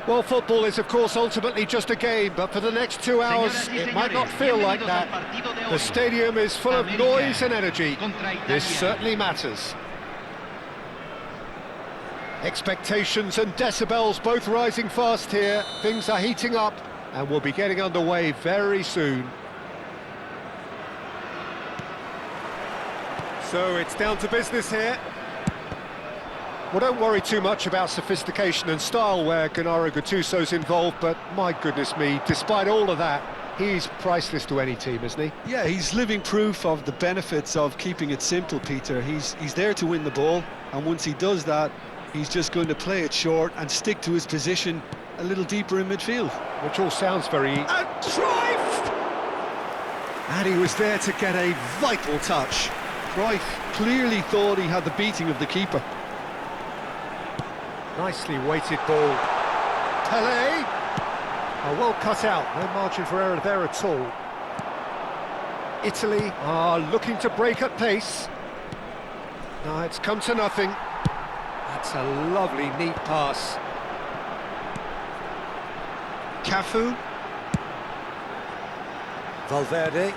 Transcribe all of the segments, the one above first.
Well, football is, of course, ultimately just a game, but for the next 2 hours, it might not feel like that. The stadium is full of noise and energy. This certainly matters. Expectations and decibels both rising fast here. Things are heating up, and we'll be getting underway very soon. So it's down to business here. Well, don't worry too much about sophistication and style where Gennaro Gattuso's involved, but my goodness me, despite all of that, he's priceless to any team, isn't he? Yeah, he's living proof of the benefits of keeping it simple, Peter. He's there to win the ball, and once he does that, he's just going to play it short and stick to his position a little deeper in midfield. Which all sounds very... And Cruyff! And he was there to get a vital touch. Cruyff clearly thought he had the beating of the keeper. Nicely weighted ball. Pelé! Oh, well cut out, no margin for error there at all. Italy are looking to break at pace. No, it's come to nothing. That's a lovely, neat pass. Cafu. Valverde.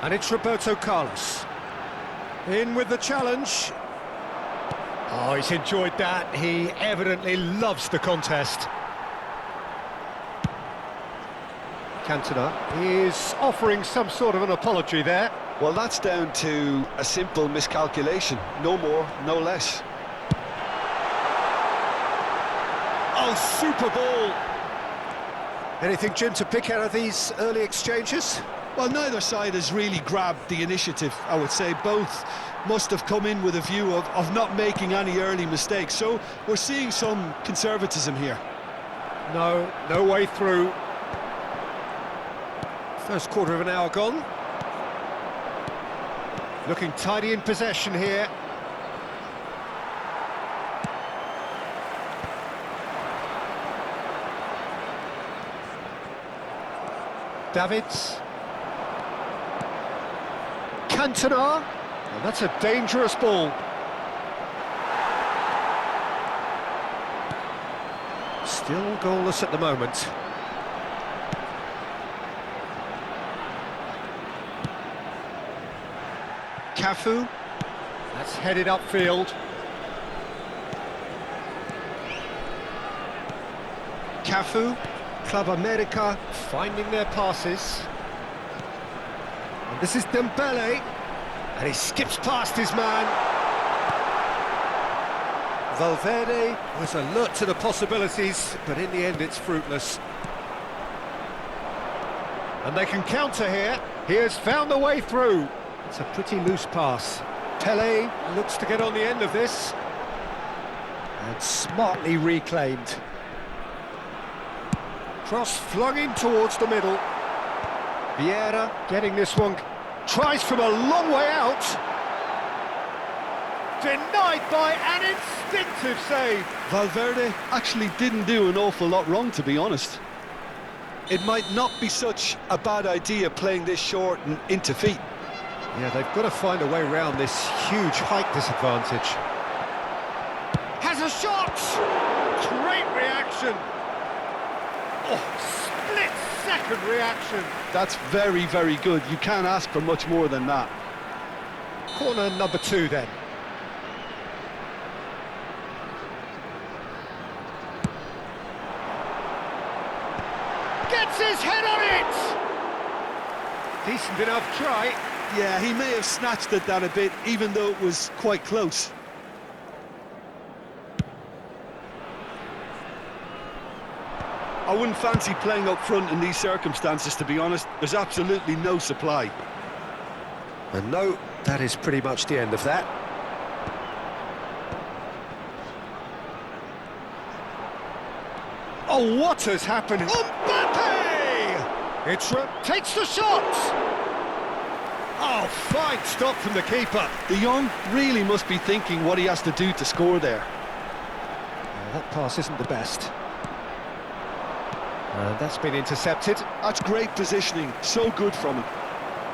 And it's Roberto Carlos. In with the challenge. Oh, he's enjoyed that. He evidently loves the contest. Cantona is offering some sort of an apology there. Well, that's down to a simple miscalculation. No more, no less. Oh, super ball! Anything, Jim, to pick out of these early exchanges? Well, neither side has really grabbed the initiative, I would say. Both must have come in with a view of not making any early mistakes. So we're seeing some conservatism here. No way through. First quarter of an hour gone. Looking tidy in possession here. Davids. Cantona. And that's a dangerous ball. Still goalless at the moment. Cafu. That's headed upfield. Cafu. Club America finding their passes. And this is Dembele. And he skips past his man. Valverde was alert to the possibilities, but in the end it's fruitless. And they can counter here. He has found the way through. It's a pretty loose pass. Pelé looks to get on the end of this. And smartly reclaimed. Cross flung in towards the middle. Vieira getting this one. Tries from a long way out. Denied by an instinctive save. Valverde actually didn't do an awful lot wrong, to be honest. It might not be such a bad idea playing this short and into feet. Yeah, they've got to find a way around this huge height disadvantage. Has a shot! Great reaction! Oh, split-second reaction. That's very, very good. You can't ask for much more than that. Corner number 2 then. Gets his head on it! Decent enough try. Yeah, he may have snatched at that a bit, even though it was quite close. I wouldn't fancy playing up front in these circumstances, to be honest. There's absolutely no supply. And no, that is pretty much the end of that. Oh, what has happened? Mbappe! Takes the shot! Oh, fine stop from the keeper. De Jong really must be thinking what he has to do to score there. That pass isn't the best. And that's been intercepted. That's great positioning, so good from him.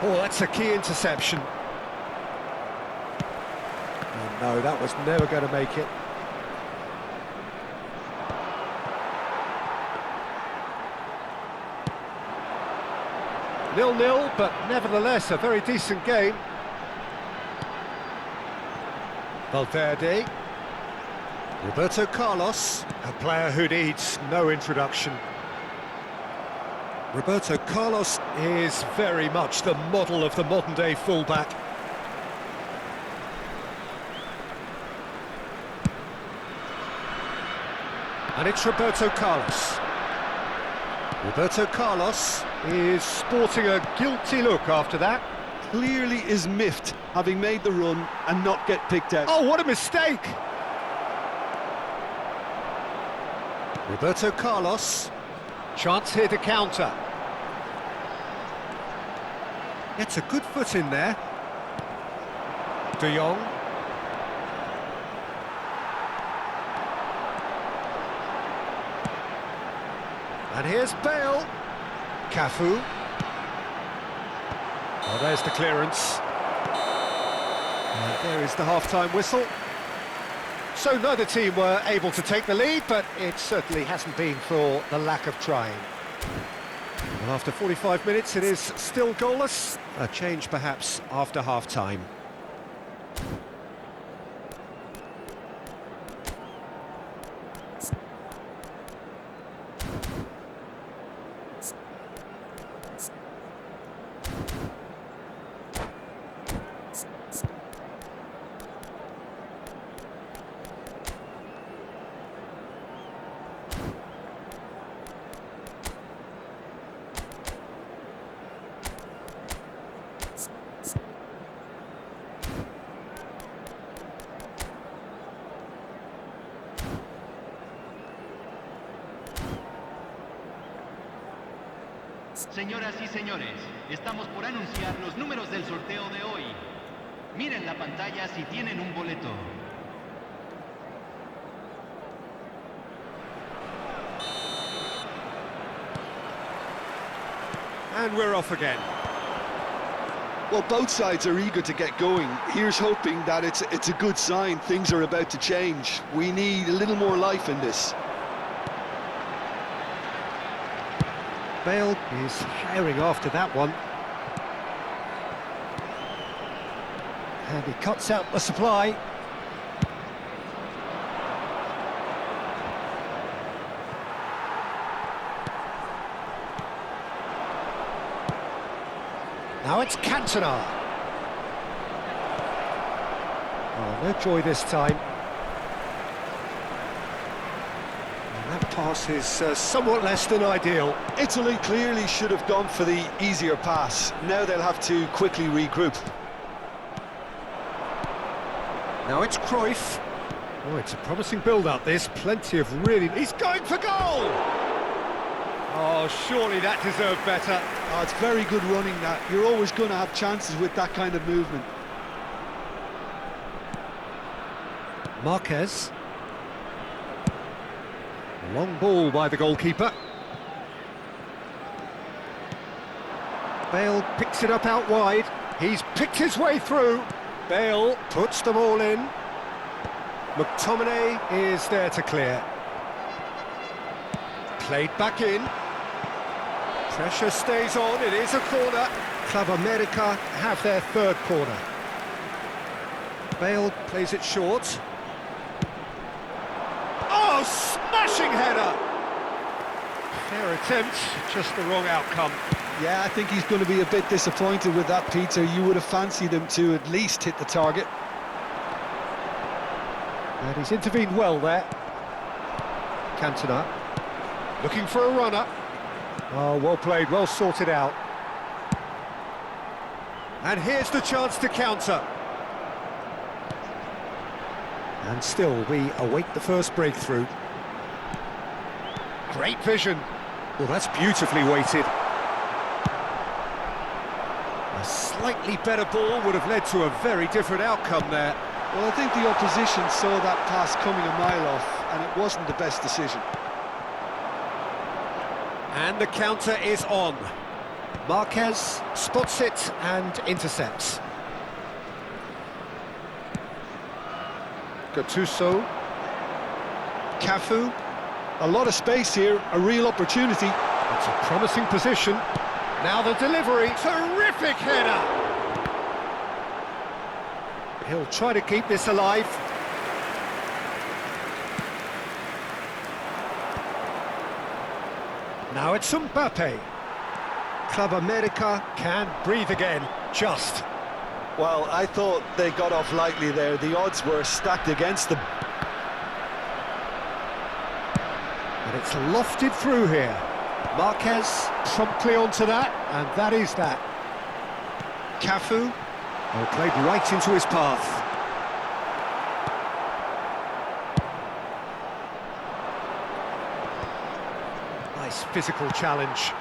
Oh, that's a key interception. Oh, no, that was never going to make it. 0-0, but nevertheless a very decent game. Valverde. Roberto Carlos, a player who needs no introduction. Roberto Carlos is very much the model of the modern-day fullback. And it's Roberto Carlos. Roberto Carlos is sporting a guilty look after that. Clearly is miffed, having made the run and not get picked out. Oh, what a mistake! Roberto Carlos. Chance here to counter. Gets a good foot in there. De Jong. And here's Bale. Cafu. Oh, there's the clearance. And there is the half-time whistle. So neither team were able to take the lead, but it certainly hasn't been for the lack of trying. Well, after 45 minutes, it is still goalless. A change perhaps after half-time. Señoras y señores, estamos por anunciar los números del sorteo de hoy. Miren la pantalla si tienen un boleto. And we're off again. Well, both sides are eager to get going. Here's hoping that it's a good sign. Things are about to change. We need a little more life in this. Bale is herring after that one. And he cuts out the supply. Now it's Cantona. Oh, no joy this time. And that pass is somewhat less than ideal. Italy clearly should have gone for the easier pass. Now they'll have to quickly regroup. Now it's Cruyff. Oh, it's a promising build-up, this. Plenty of really... He's going for goal! Oh, surely that deserved better. Oh, it's very good running, that. You're always going to have chances with that kind of movement. Marquez. Long ball by the goalkeeper. Bale picks it up out wide. He's picked his way through. Bale puts them all in. McTominay is there to clear. Played back in. Pressure stays on, it is a corner. Club America have their third corner. Bale plays it short. Oh, smashing header! Fair attempt, just the wrong outcome. Yeah, I think he's going to be a bit disappointed with that, Peter. You would have fancied him to at least hit the target. And he's intervened well there. Cantona. Looking for a runner. Oh, well played, well sorted out. And here's the chance to counter. And still, we await the first breakthrough. Great vision. Well, that's beautifully weighted. A slightly better ball would have led to a very different outcome there. Well, I think the opposition saw that pass coming a mile off, and it wasn't the best decision. And the counter is on. Marquez spots it and intercepts. Gattuso. Cafu. A lot of space here, a real opportunity. It's a promising position. Now the delivery, terrific header! He'll try to keep this alive. Now it's Mbappe. Club America can breathe again, just. Well, I thought they got off lightly there. The odds were stacked against them. And it's lofted through here. Marquez promptly onto that, and that is that. Cafu, played right into his path. Nice physical challenge.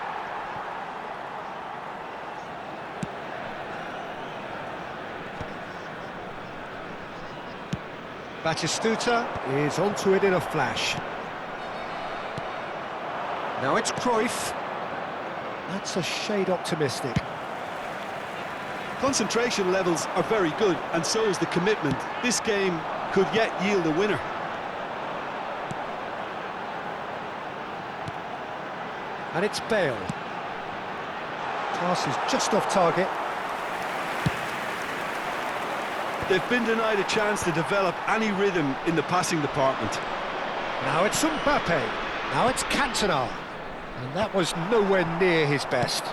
Batistuta is onto it in a flash. Now it's Cruyff. That's a shade optimistic. Concentration levels are very good, and so is the commitment. This game could yet yield a winner. And it's Bale. Pass is just off target. They've been denied a chance to develop any rhythm in the passing department. Now it's Mbappe. Now it's Cantona. And that was nowhere near his best.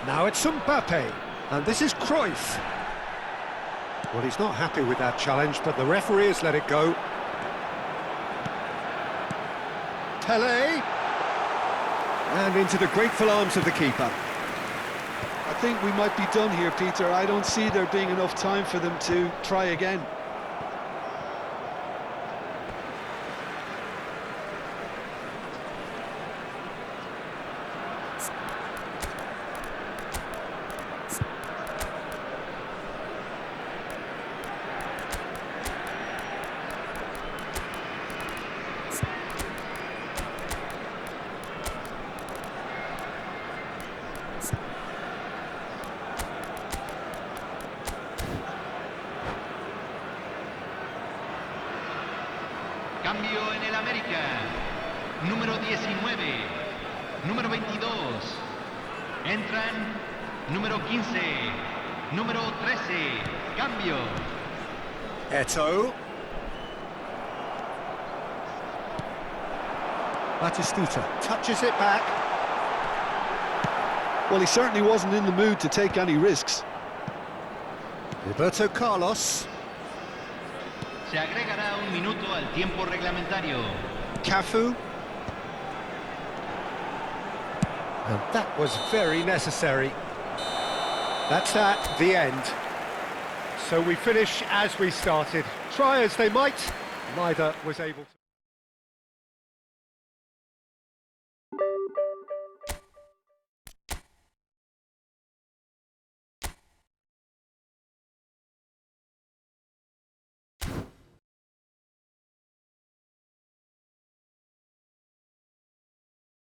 Now it's Mbappe, and this is Cruyff. Well, he's not happy with that challenge, but the referee has let it go. Pele. And into the grateful arms of the keeper. I think we might be done here, Peter. I don't see there being enough time for them to try again. Cambio en el América. Número 19. Número 22. Entran. Número 15. Número 13. Cambio. Eto'o. Batistuta touches it back. Well, he certainly wasn't in the mood to take any risks. Roberto Carlos. Se agregará un minuto al tiempo reglamentario. Cafu. And that was very necessary. That's that, the end. So we finish as we started. Try as they might, neither was able to...